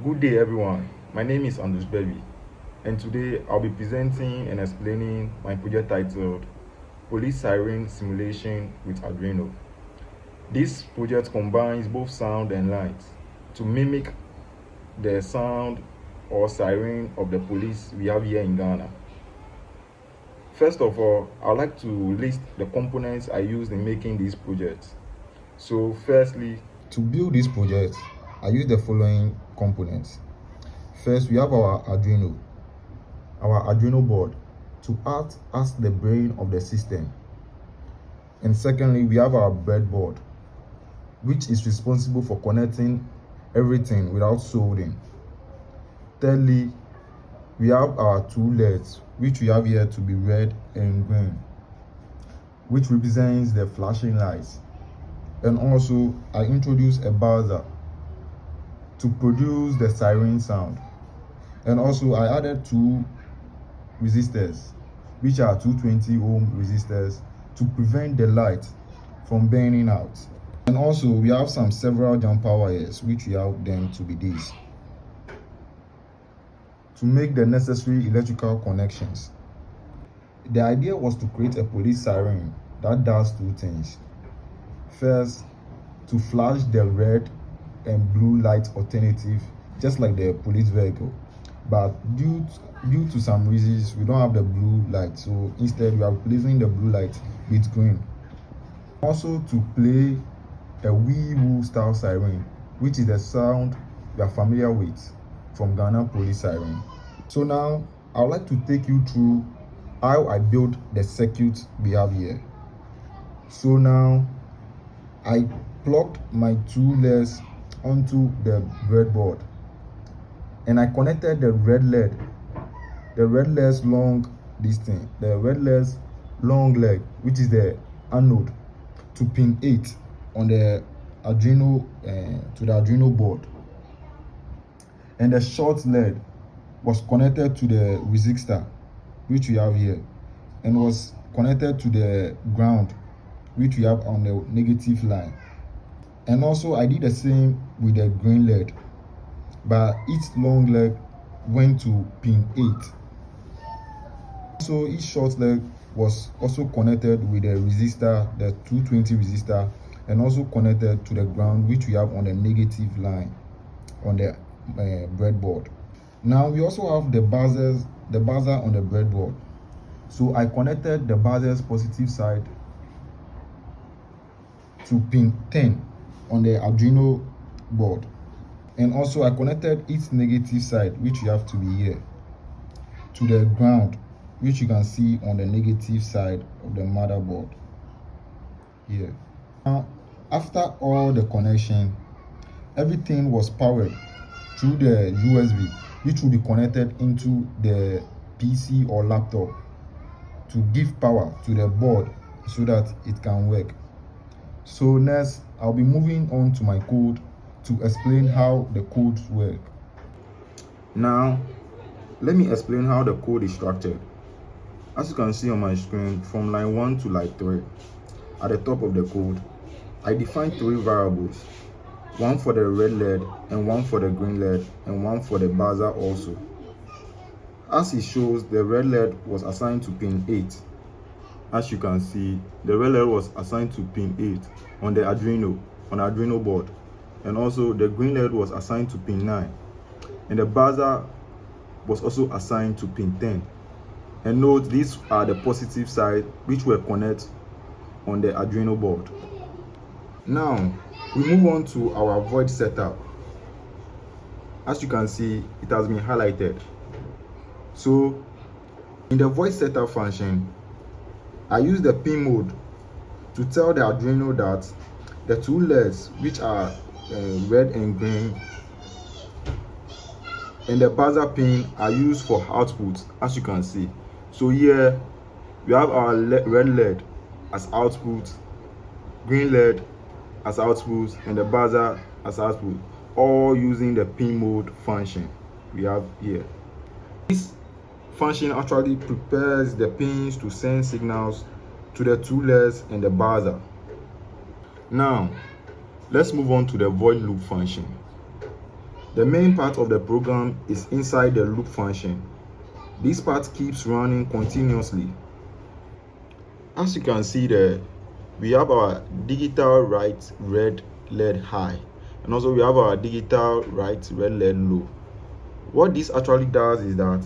Good day everyone, my name is Gberbie, and today I'll be presenting and explaining my project titled Police Siren Simulation with Arduino. This project combines both sound and light to mimic the sound or siren of the police we have here in Ghana. First of all, I'd like to list the components I used in making this project. So firstly, to build this project, I used the following components. First, we have our Arduino board to act as the brain of the system. And secondly, we have our breadboard, which is responsible for connecting everything without soldering. Thirdly, we have our two LEDs, which we have here to be red and green, which represents the flashing lights. And also, I introduced a buzzer to produce the siren sound. And also, I added two resistors, which are 220 ohm resistors, to prevent the light from burning out. And also, we have several jumper wires, which we have them to be these, to make the necessary electrical connections. The idea was to create a police siren that does two things. First, to flash the red and blue light alternative, just like the police vehicle. But due to some reasons, we don't have the blue light, so instead we are replacing the blue light with green. Also, to play a wee-woo style siren, which is the sound we are familiar with from Ghana police siren. So now I would like to take you through how I built the circuit we have here. So now I plugged my two LEDs onto the breadboard, and I connected the red LED's long leg, which is the anode, to pin 8 on the Arduino to the Arduino board, and the short LED was connected to the resistor, which we have here, and was connected to the ground, which we have on the negative line. And also, I did the same with the green LED, but each long leg went to pin 8. So each short leg was also connected with the resistor, the 220 resistor, and also connected to the ground, which we have on the negative line on the breadboard. Now we also have the buzzer on the breadboard. So I connected the buzzer's positive side to pin 10 on the Arduino board, and also I connected its negative side, which you have to be here, to the ground, which you can see on the negative side of the motherboard here. Now, after all the connection, everything was powered through the USB, which will be connected into the PC or laptop to give power to the board so that it can work. So next, I'll be moving on to my code to explain how the codes work. Now, let me explain how the code is structured. As you can see on my screen, from line 1 to line 3, at the top of the code, I defined 3 variables, one for the red LED, and one for the green LED, and one for the buzzer also. As it shows, the red LED was assigned to pin 8. As you can see, the red LED was assigned to pin 8 on the Arduino board, and also the green LED was assigned to pin 9, and the buzzer was also assigned to pin 10. And note, these are the positive side which were connected on the Arduino board. Now we move on to our void setup. As you can see, it has been highlighted. So in the void setup function, I use the pin mode to tell the Arduino that the two LEDs, which are red and green, and the buzzer pin are used for output, as you can see. So here we have our red LED as output, green LED as output, and the buzzer as output, all using the pin mode function we have here. This function actually prepares the pins to send signals to the two LEDs and the buzzer. Now let's move on to the void loop function. The main part of the program is inside the loop function. This part keeps running continuously. As you can see there, we have our digital right red LED high, and also we have our digital right red LED low. What this actually does is that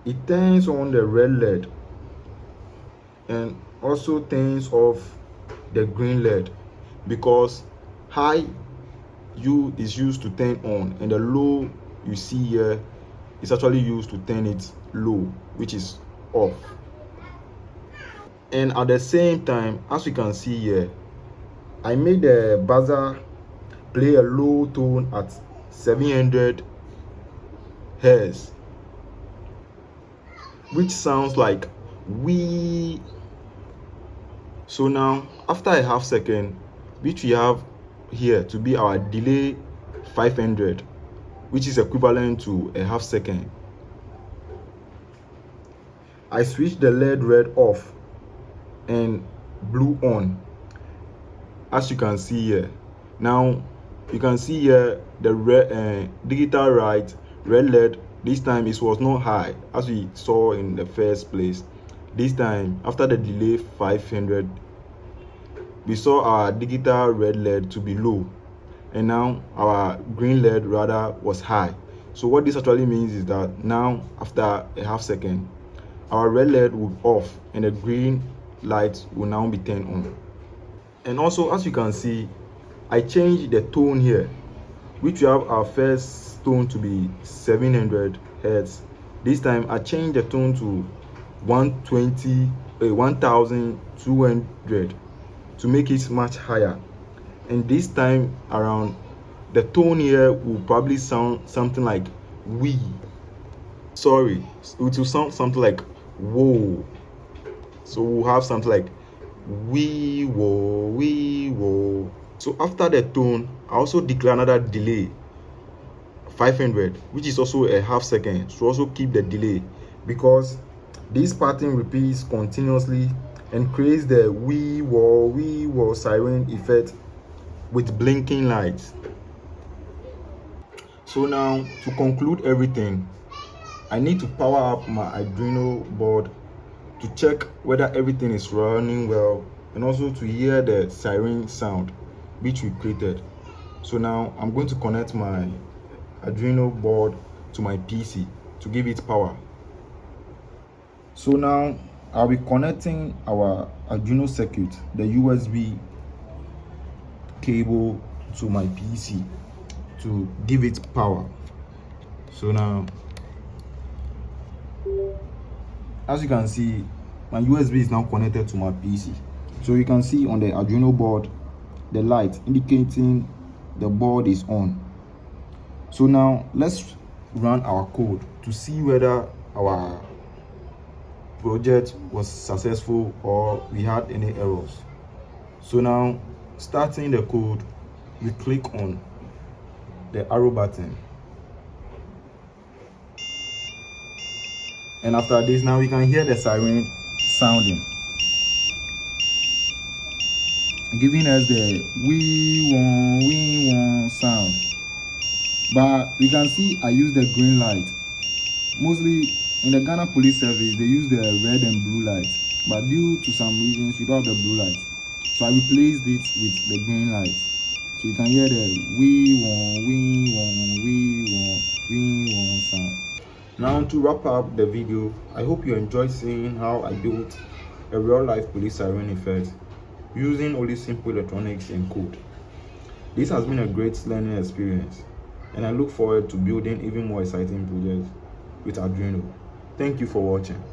it turns on the red LED and also turns off the green LED, because high is used to turn on and the low you see here is actually used to turn it low, which is off. And at the same time, as you can see here, I made the buzzer play a low tone at 700 Hz, which sounds like wee. So now after a half second, which we have here to be our delay 500, which is equivalent to a half second, I switched the LED red off and blue on, as you can see here. Now you can see here the red digital right red LED. This time it was not high as we saw in the first place. This time, after the delay 500, we saw our digital red LED to be low, and now our green LED rather was high. So what this actually means is that now after a half second, our red LED will off and the green light will now be turned on. And also, as you can see, I changed the tone here, which we have our first tone to be 700 Hz. This time I changed the tone to 1200 to make it much higher. And this time around, the tone here will probably sound something like wee. Sorry, it will sound something like whoa. So we'll have something like wee whoa, wee whoa. So after the tone, I also declare another delay 500, which is also a half second, to also keep the delay, because this pattern repeats continuously and creates the wee whoa siren effect with blinking lights. So now, to conclude everything, I need to power up my Arduino board to check whether everything is running well, and also to hear the siren sound which we created. So now I'm going to connect my Arduino board to my PC to give it power. So now I'll be connecting our Arduino circuit, the USB cable, to my PC to give it power. So now, as you can see, my USB is now connected to my PC. So you can see on the Arduino board the light indicating the board is on. So now let's run our code to see whether our project was successful or we had any errors. So now, starting the code, we click on the arrow button, and after this, now we can hear the siren sounding, giving us the wee won sound. But we can see I use the green light. Mostly in the Ghana Police Service, they use the red and blue light, but due to some reasons we don't have the blue light, so I replaced it with the green light. So you can hear the wee won sound. Now, to wrap up the video, I hope you enjoyed seeing how I built a real life police siren effect using only simple electronics and code. This has been a great learning experience, and I look forward to building even more exciting projects with Arduino. Thank you for watching.